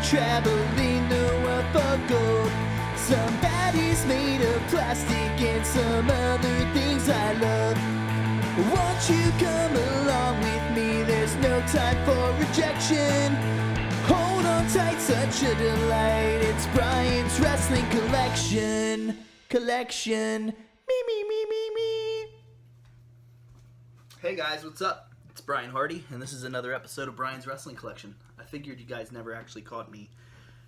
traveling the world for gold. Somebody's made of plastic and some other things I love. Won't you come along with me? There's no time for rejection. Hold on tight, such a delight. It's Brian's Wrestling Collection. Me. Hey guys, what's up? It's Brian Hardy, and this is another episode of Brian's Wrestling Collection. I figured you guys never actually caught me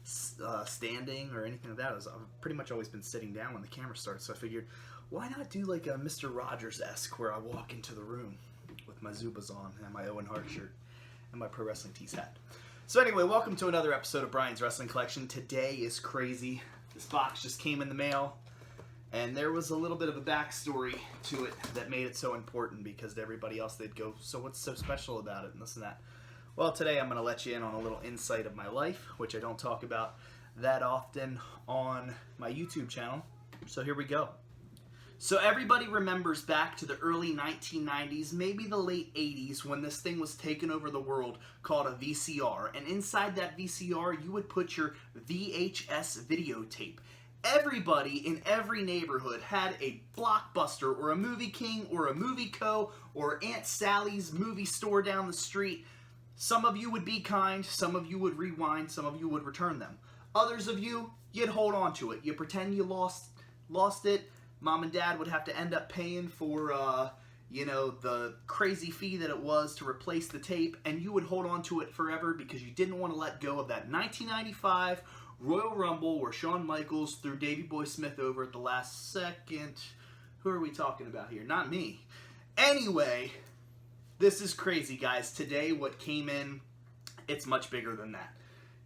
standing or anything like that. I've pretty much always been sitting down when the camera starts, so I figured, why not do like a Mr. Rogers-esque where I walk into the room with my Zubas on and my Owen Hart shirt and my Pro Wrestling Tees hat. So anyway, welcome to another episode of Brian's Wrestling Collection. Today is crazy. This box just came in the mail, and there was a little bit of a backstory to it that made it so important, because to everybody else they'd go, so what's so special about it and this and that. Well, today I'm going to let you in on a little insight of my life, which I don't talk about that often on my YouTube channel. So here we go. So everybody remembers back to the early 1990s, maybe the late 80s, when this thing was taking over the world called a VCR. And inside that VCR, you would put your VHS videotape. Everybody in every neighborhood had a Blockbuster or a Movie King or a Movie Co. or Aunt Sally's movie store down the street. Some of you would be kind, some of you would rewind, some of you would return them. Others of you, you'd hold on to it. You pretend you lost it. Mom and Dad would have to end up paying for, the crazy fee that it was to replace the tape, and you would hold on to it forever because you didn't want to let go of that 1995 Royal Rumble where Shawn Michaels threw Davey Boy Smith over at the last second. Who are we talking about here? Not me. Anyway, this is crazy, guys. Today, what came in, it's much bigger than that.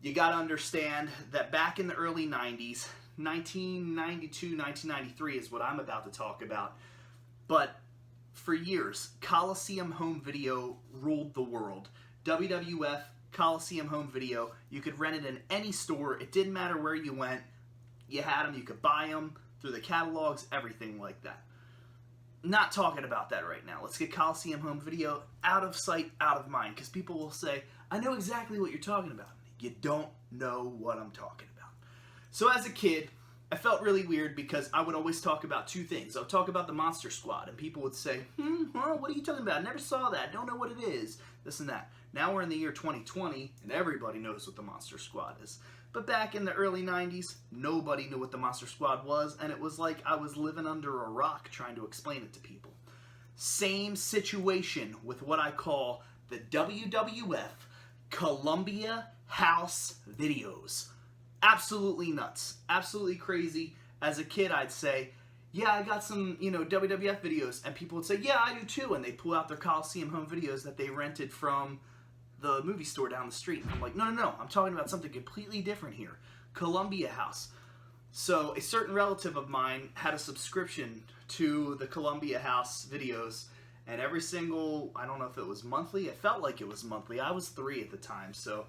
You gotta understand that back in the early 90s, 1992, 1993 is what I'm about to talk about. But for years, Coliseum Home Video ruled the world. WWF, Coliseum Home Video, you could rent it in any store. It didn't matter where you went. You had them, you could buy them through the catalogs, everything like that. Not talking about that right now. Let's get Coliseum Home Video out of sight, out of mind, because people will say, I know exactly what you're talking about. You don't know what I'm talking about. So as a kid, I felt really weird because I would always talk about two things. I would talk about the Monster Squad, and people would say, well, what are you talking about? I never saw that. Don't know what it is. This and that. Now we're in the year 2020, and everybody knows what the Monster Squad is. But back in the early 90s, nobody knew what the Monster Squad was, and it was like I was living under a rock trying to explain it to people. Same situation with what I call the WWF Columbia House Videos. Absolutely nuts. Absolutely crazy. As a kid, I'd say, yeah, I got some, WWF videos. And people would say, yeah, I do too. And they'd pull out their Coliseum Home Videos that they rented from the movie store down the street. And I'm like, no. I'm talking about something completely different here. Columbia House. So a certain relative of mine had a subscription to the Columbia House videos. And every single, I don't know if it was monthly. It felt like it was monthly. I was 3 at the time, so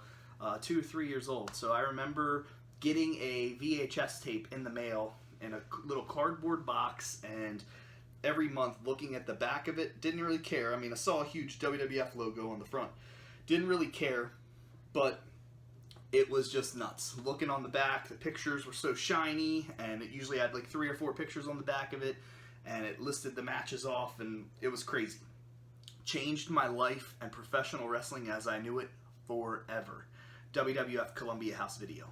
2 or 3 years old. So I remember getting a VHS tape in the mail in a little cardboard box, and every month looking at the back of it, didn't really care. I mean, I saw a huge WWF logo on the front. Didn't really care, but it was just nuts. Looking on the back, the pictures were so shiny, and it usually had like 3 or 4 pictures on the back of it, and it listed the matches off, and it was crazy. Changed my life and professional wrestling as I knew it forever. WWF Columbia House Video.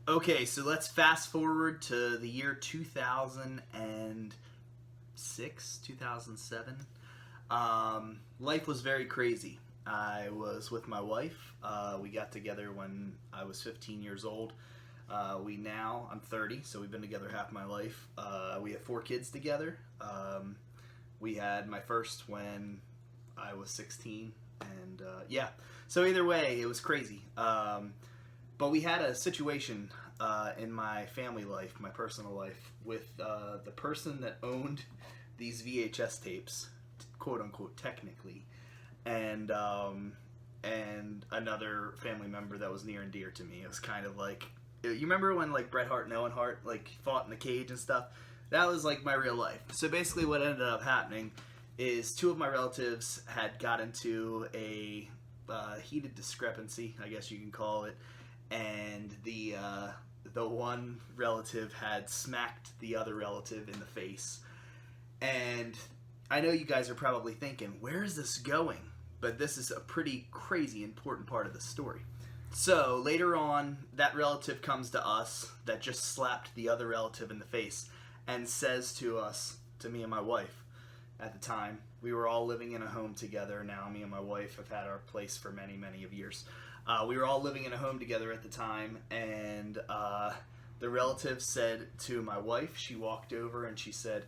Okay, so let's fast forward to the year 2006, 2007. Life was very crazy. I was with my wife. We got together when I was 15 years old. I'm 30, so we've been together half my life. We have 4 kids together. We had my first when I was 16, and so either way, it was crazy. But we had a situation in my family life, my personal life, with the person that owned these VHS tapes, quote unquote, technically, and another family member that was near and dear to me. It was kind of like, you remember when like Bret Hart and Owen Hart like fought in the cage and stuff? That was like my real life. So basically what ended up happening is 2 of my relatives had got into a heated discrepancy, I guess you can call it, and the one relative had smacked the other relative in the face. And I know you guys are probably thinking, where is this going? But this is a pretty crazy important part of the story. So later on, that relative comes to us that just slapped the other relative in the face and says to us, to me and my wife at the time, we were all living in a home together. Now me and my wife have had our place for many, many of years. We were all living in a home together at the time, and the relative said to my wife, she walked over and she said,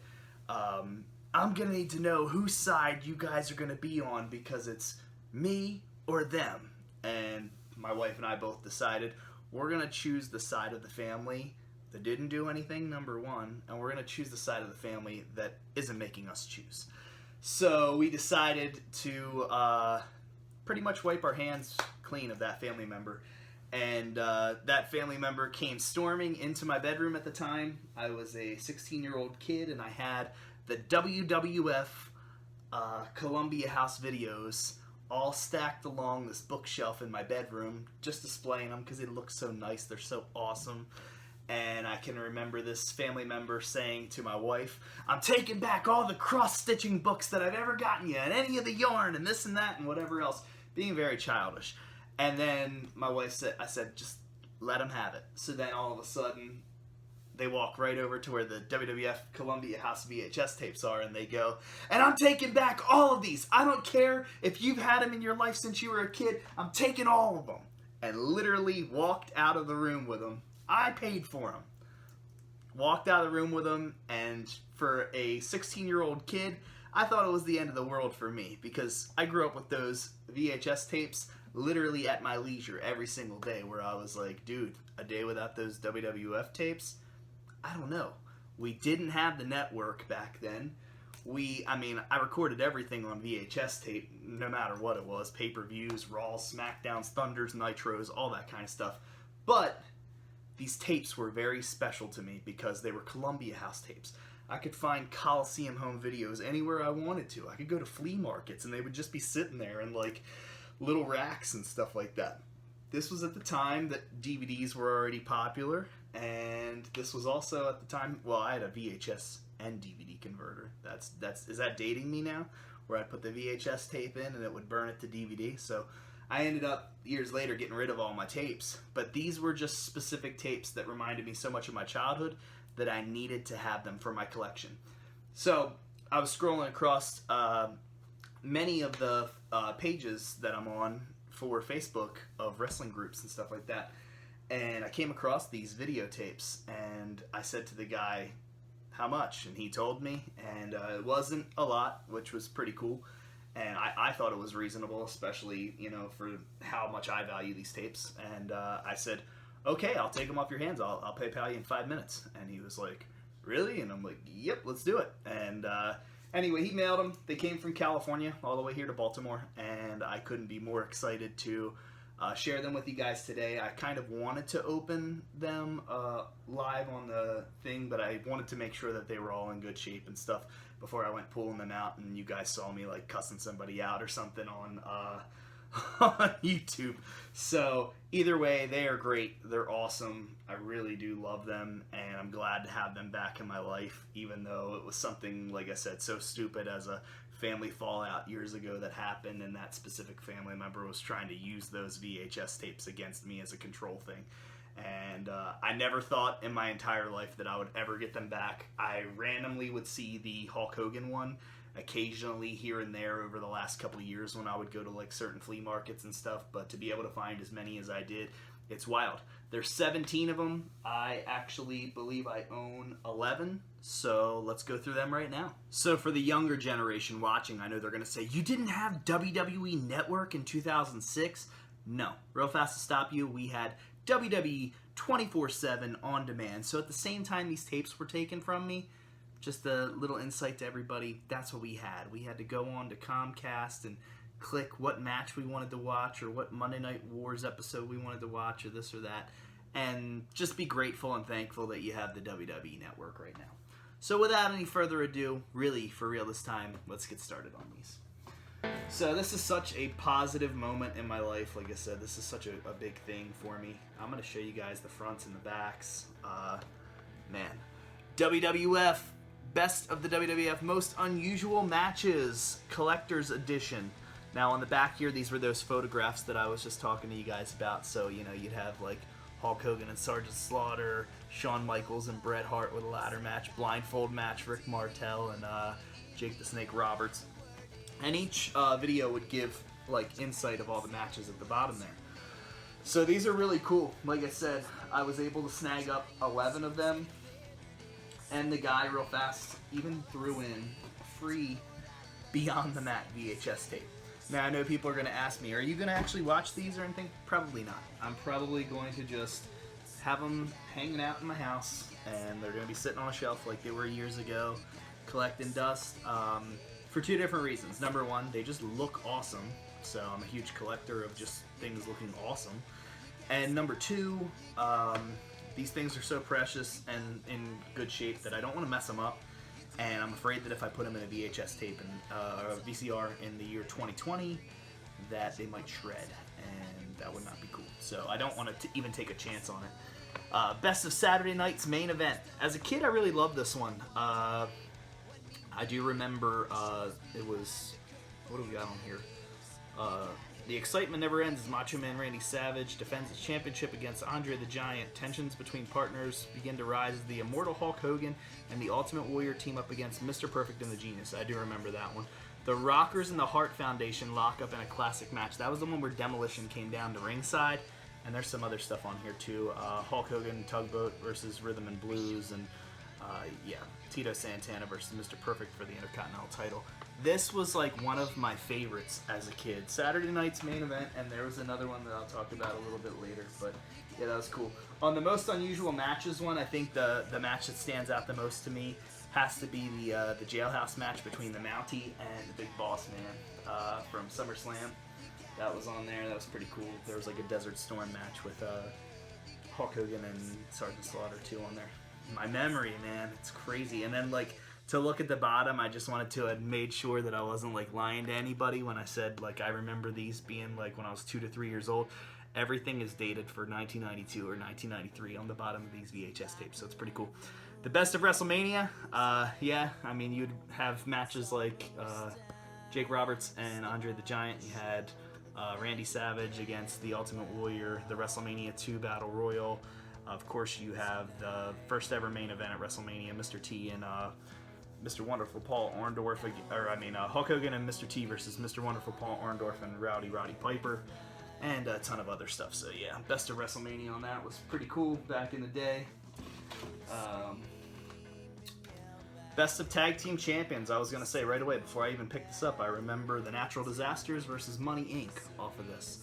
I'm going to need to know whose side you guys are going to be on, because it's me or them. And my wife and I both decided we're going to choose the side of the family that didn't do anything, number one, and we're going to choose the side of the family that isn't making us choose. So we decided to pretty much wipe our hands clean of that family member. And that family member came storming into my bedroom at the time. I was a 16-year-old kid, and I had the WWF Columbia House videos all stacked along this bookshelf in my bedroom, just displaying them because they look so nice. They're so awesome. And I can remember this family member saying to my wife, I'm taking back all the cross-stitching books that I've ever gotten you, and any of the yarn, and this and that, and whatever else, being very childish. And then my wife said, I said, just let them have it. So then all of a sudden, they walk right over to where the WWF Columbia House VHS tapes are, and they go, and I'm taking back all of these. I don't care if you've had them in your life since you were a kid. I'm taking all of them. And literally walked out of the room with them. I paid for them. Walked out of the room with them, and for a 16-year-old kid, I thought it was the end of the world for me, because I grew up with those VHS tapes literally at my leisure every single day, where I was like, dude, a day without those WWF tapes? I don't know. We didn't have the network back then. I recorded everything on VHS tape, no matter what it was. Pay-per-views, Raws, SmackDowns, Thunders, Nitros, all that kind of stuff. But these tapes were very special to me because they were Columbia House tapes. I could find Coliseum home videos anywhere I wanted to. I could go to flea markets and they would just be sitting there in like little racks and stuff like that. This was at the time that DVDs were already popular, and this was also at the time, well, I had a VHS and DVD converter. Is that dating me now? Where I put the VHS tape in and it would burn it to DVD. So I ended up years later getting rid of all my tapes, but these were just specific tapes that reminded me so much of my childhood that I needed to have them for my collection. So I was scrolling across many of the pages that I'm on for Facebook of wrestling groups and stuff like that, and I came across these videotapes, and I said to the guy, how much? And he told me, and it wasn't a lot, which was pretty cool. And I thought it was reasonable, especially, for how much I value these tapes. And I said, okay, I'll take them off your hands. I'll PayPal you in 5 minutes. And he was like, really? And I'm like, yep, let's do it. And anyway, he mailed them. They came from California all the way here to Baltimore. And I couldn't be more excited to share them with you guys today. I kind of wanted to open them live on the thing, but I wanted to make sure that they were all in good shape and stuff before I went pulling them out, and you guys saw me like cussing somebody out or something on on YouTube. So either way, they are great. They're awesome. I really do love them, and I'm glad to have them back in my life, even though it was something, like I said, so stupid as a family fallout years ago that happened, and that specific family member was trying to use those VHS tapes against me as a control thing. And I never thought in my entire life that I would ever get them back. I randomly would see the Hulk Hogan one occasionally here and there over the last couple of years when I would go to like certain flea markets and stuff, but to be able to find as many as I did, it's wild. There's 17 of them. I actually believe I own 11, so let's go through them right now. So for the younger generation watching, I know they're going to say, you didn't have WWE Network in 2006? No. Real fast to stop you, we had WWE 24/7 on demand. So at the same time these tapes were taken from me, just a little insight to everybody, that's what we had. We had to go on to Comcast and click what match we wanted to watch, or what Monday Night Wars episode we wanted to watch, or this or that, and just be grateful and thankful that you have the WWE Network right now. So without any further ado, really for real this time, let's get started on these. So this is such a positive moment in my life. Like I said, this is such a big thing for me. I'm going to show you guys the fronts and the backs. Man. WWF, Best of the WWF Most Unusual Matches, Collector's Edition. Now on the back here, these were those photographs that I was just talking to you guys about. So, you know, you'd have like Hulk Hogan and Sergeant Slaughter, Shawn Michaels and Bret Hart with a ladder match, blindfold match, Rick Martel and Jake the Snake Roberts. And each video would give like insight of all the matches at the bottom there. So these are really cool. Like I said, I was able to snag up 11 of them. And the guy real fast even threw in free Beyond the Mat VHS tape. Now I know people are going to ask me, are you going to actually watch these or anything? Probably not. I'm probably going to just have them hanging out in my house, and they're going to be sitting on a shelf like they were years ago, collecting dust. For two different reasons. Number one, they just look awesome, so I'm a huge collector of just things looking awesome. And number two, these things are so precious and in good shape that I don't want to mess them up, and I'm afraid that if I put them in a VHS tape and VCR in the year 2020, that they might shred, and that would not be cool. So I don't want to even take a chance on it. Best of Saturday Night's Main Event. As a kid, I really loved this one. I do remember it was, what do we got on here? The excitement never ends as Macho Man Randy Savage defends his championship against Andre the Giant. Tensions between partners begin to rise as the immortal Hulk Hogan and the Ultimate Warrior team up against Mr. Perfect and the Genius. I do remember that one. The Rockers and the Hart Foundation lock up in a classic match. That was the one where Demolition came down to ringside. And there's some other stuff on here too. Hulk Hogan Tugboat versus Rhythm and Blues, and yeah, Tito Santana versus Mr. Perfect for the Intercontinental title. This was like one of my favorites as a kid. Saturday Night's Main Event, and there was another one that I'll talk about a little bit later, but yeah, that was cool. On the Most Unusual Matches one, I think the match that stands out the most to me has to be the jailhouse match between the Mountie and the Big Boss Man from SummerSlam. That was on there. That was pretty cool. There was like a Desert Storm match with Hulk Hogan and Sergeant Slaughter too on there. My memory, man, it's crazy. And then like to look at the bottom, I just wanted to have made sure that I wasn't like lying to anybody when I said like I remember these being like when I was 2 to 3 years old. Everything is dated for 1992 or 1993 on the bottom of these VHS tapes, so it's pretty cool. The Best of WrestleMania, yeah, I mean you'd have matches like Jake Roberts and Andre the Giant. You had Randy Savage against the Ultimate Warrior, the WrestleMania 2 Battle Royal. Of course, you have the first ever main event at WrestleMania, Mr. T and Mr. Wonderful Paul Orndorff, Hulk Hogan and Mr. T versus Mr. Wonderful Paul Orndorff and Roddy Piper, and a ton of other stuff. So yeah, Best of WrestleMania on that was pretty cool back in the day. Best of Tag Team Champions, I was going to say right away before I even picked this up, I remember the Natural Disasters versus Money Inc. off of this.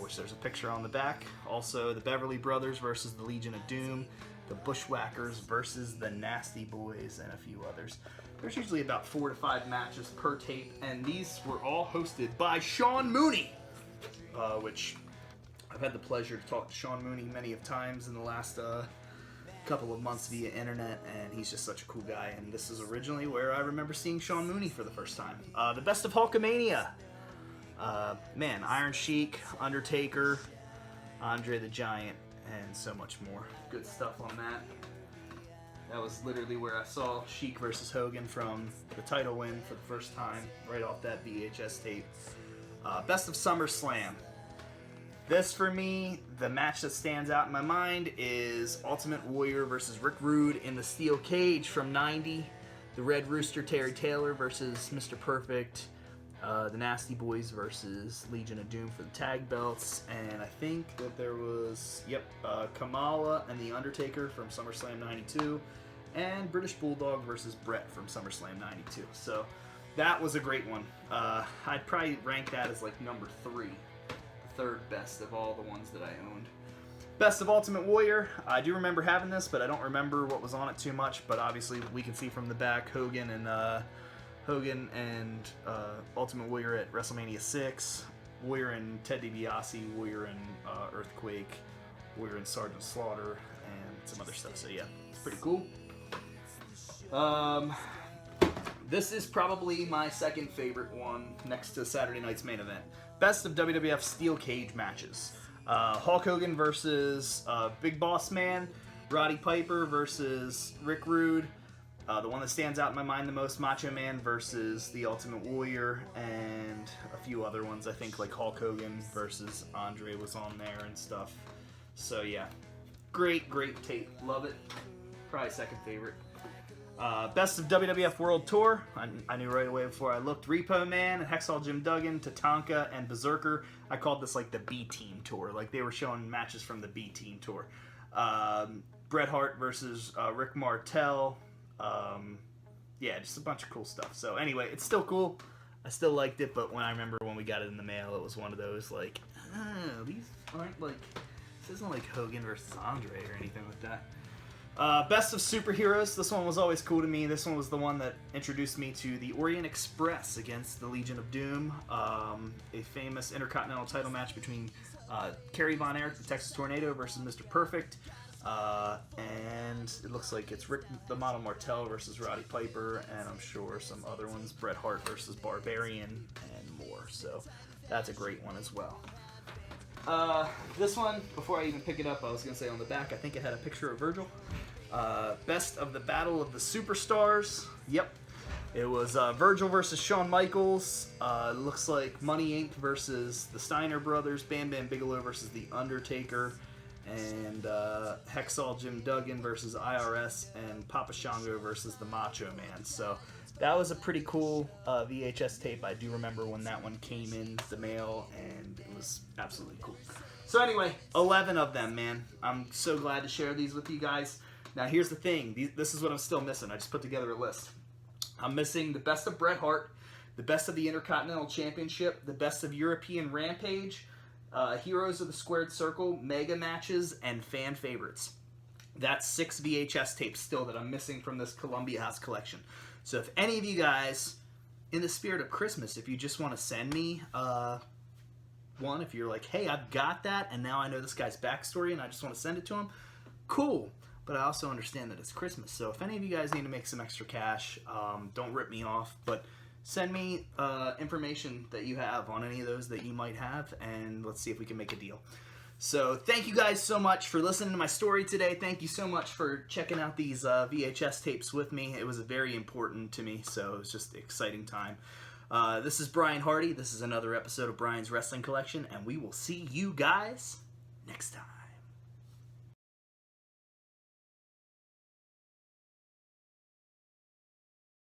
Which there's a picture on the back. Also, the Beverly Brothers versus the Legion of Doom, the Bushwhackers versus the Nasty Boys, and a few others. There's usually about 4 to 5 matches per tape, and these were all hosted by Sean Mooney, which I've had the pleasure to talk to Sean Mooney many of times in the last couple of months via internet, and he's just such a cool guy. And this is originally where I remember seeing Sean Mooney for the first time. The Best of Hulkamania. Man, Iron Sheik, Undertaker, Andre the Giant, and so much more. Good stuff on that. That was literally where I saw Sheik versus Hogan from the title win for the first time, right off that VHS tape. Best of SummerSlam. This, for me, the match that stands out in my mind is Ultimate Warrior versus Rick Rude in the Steel Cage from '90. The Red Rooster, Terry Taylor versus Mr. Perfect. The Nasty Boys versus Legion of Doom for the tag belts, and I think that there was, Kamala and The Undertaker from SummerSlam 92, and British Bulldog versus Brett from SummerSlam 92. So that was a great one. I'd probably rank that as like number 3, the third best of all the ones that I owned. Best of Ultimate Warrior. I do remember having this, but I don't remember what was on it too much, but obviously we can see from the back Hogan and Ultimate Warrior at WrestleMania 6, Warrior and Ted DiBiase, Warrior and Earthquake, Warrior and Sergeant Slaughter, and some other stuff. So yeah, it's pretty cool. This is probably my second favorite one next to Saturday night's main event. Best of WWF Steel Cage matches. Hulk Hogan versus Big Boss Man. Roddy Piper versus Rick Rude. The one that stands out in my mind the most, Macho Man versus The Ultimate Warrior, and a few other ones. I think like Hulk Hogan versus Andre was on there and stuff. So yeah, great tape. Love it. Probably second favorite. Best of WWF World Tour. I knew right away before I looked. Repo Man, Hacksaw Jim Duggan, Tatanka, and Berserker. I called this like the B-Team Tour. Like they were showing matches from the B-Team Tour. Bret Hart versus Rick Martel. Yeah, just a bunch of cool stuff. So anyway, it's still cool. I still liked it, but when I remember when we got it in the mail, it was one of those like, these aren't like, this isn't like Hogan versus Andre or anything like that. Best of Superheroes. This one was always cool to me. This one was the one that introduced me to the Orient Express against the Legion of Doom. A famous Intercontinental title match between Kerry Von Erich, the Texas Tornado, versus Mr. Perfect. And it looks like it's Rick the Model Martel versus Roddy Piper, and I'm sure some other ones, Bret Hart versus Barbarian, and more. So that's a great one as well. This one, before I even pick it up, I was going to say on the back, I think it had a picture of Virgil. Best of the Battle of the Superstars. Yep. It was Virgil versus Shawn Michaels. Looks like Money Inc. versus the Steiner Brothers. Bam Bam Bigelow versus The Undertaker. And Hacksaw Jim Duggan versus IRS. And Papa Shango versus the Macho Man. So that was a pretty cool VHS tape. I do remember when that one came in the mail, and it was absolutely cool. So anyway, 11 of them, man. I'm so glad to share these with you guys. Now here's the thing. This is what I'm still missing. I just put together a list. I'm missing the best of Bret Hart, the best of the Intercontinental Championship, the best of European Rampage, Heroes of the Squared Circle, Mega Matches, and Fan Favorites. That's 6 VHS tapes still that I'm missing from this Columbia House collection. So if any of you guys, in the spirit of Christmas, if you just want to send me one, if you're like, hey, I've got that, and now I know this guy's backstory, and I just want to send it to him, cool. But I also understand that it's Christmas. So if any of you guys need to make some extra cash, don't rip me off, but send me information that you have on any of those that you might have, and let's see if we can make a deal. So thank you guys so much for listening to my story today. Thank you so much for checking out these VHS tapes with me. It was very important to me, so it was just an exciting time. This is Brian Hardy. This is another episode of Brian's Wrestling Collection, and we will see you guys next time.